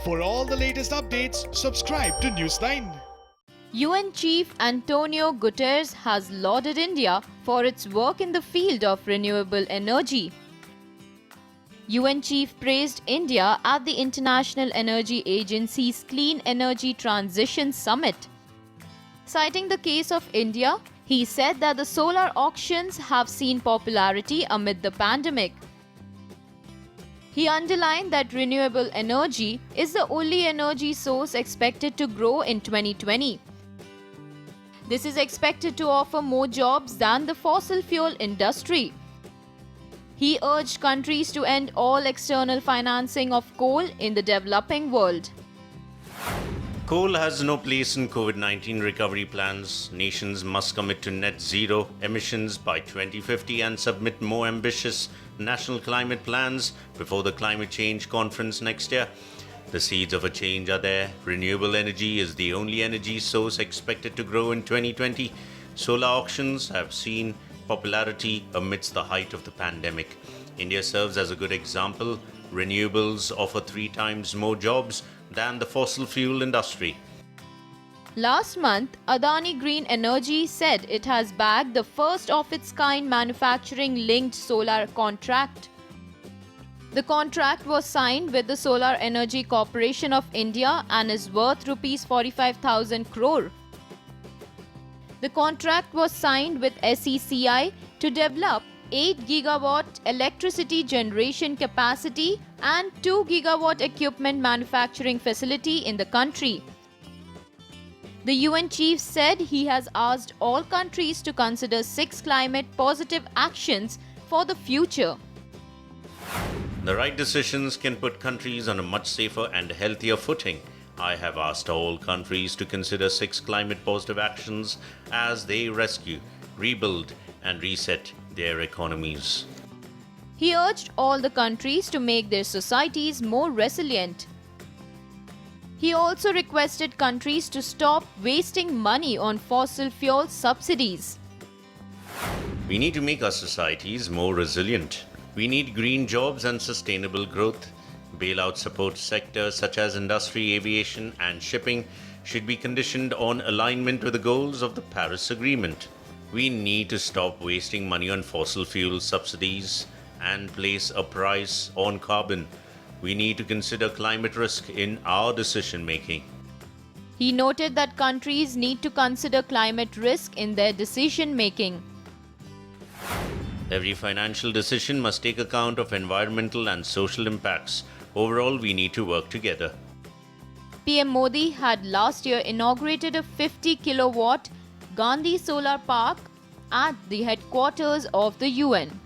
For all the latest updates, subscribe to News9. UN Chief Antonio Guterres has lauded India for its work in the field of renewable energy. UN Chief praised India at the International Energy Agency's Clean Energy Transition Summit. Citing the case of India, he said that the solar auctions have seen popularity amid the pandemic. He underlined that renewable energy is the only energy source expected to grow in 2020. This is expected to offer more jobs than the fossil fuel industry. He urged countries to end all external financing of coal in the developing world. Coal has no place in COVID-19 recovery plans. Nations must commit to net zero emissions by 2050 and submit more ambitious national climate plans before the climate change conference next year. The seeds of a change are there. Renewable energy is the only energy source expected to grow in 2020. Solar auctions have seen popularity amidst the height of the pandemic. India serves as a good example. Renewables offer 3 times more jobs than the fossil fuel industry. Last month, Adani Green Energy said it has bagged the first of its kind manufacturing-linked solar contract. The contract was signed with the Solar Energy Corporation of India and is worth Rs 45,000 crore. The contract was signed with SECI to develop 8 gigawatt electricity generation capacity and 2 gigawatt equipment manufacturing facility in the country. The UN chief said he has asked all countries to consider 6 climate positive actions for the future. The right decisions can put countries on a much safer and healthier footing. I have asked all countries to consider 6 climate positive actions as they rescue, rebuild, and reset their economies. He urged all the countries to make their societies more resilient. He also requested countries to stop wasting money on fossil fuel subsidies. We need to make our societies more resilient. We need green jobs and sustainable growth. Bailout support sectors such as industry, aviation, and shipping should be conditioned on alignment with the goals of the Paris Agreement. We need to stop wasting money on fossil fuel subsidies and place a price on carbon. We need to consider climate risk in our decision making. He noted that countries need to consider climate risk in their decision making. Every financial decision must take account of environmental and social impacts. Overall, we need to work together. PM Modi had last year inaugurated a 50 kilowatt Gandhi Solar Park at the headquarters of the UN.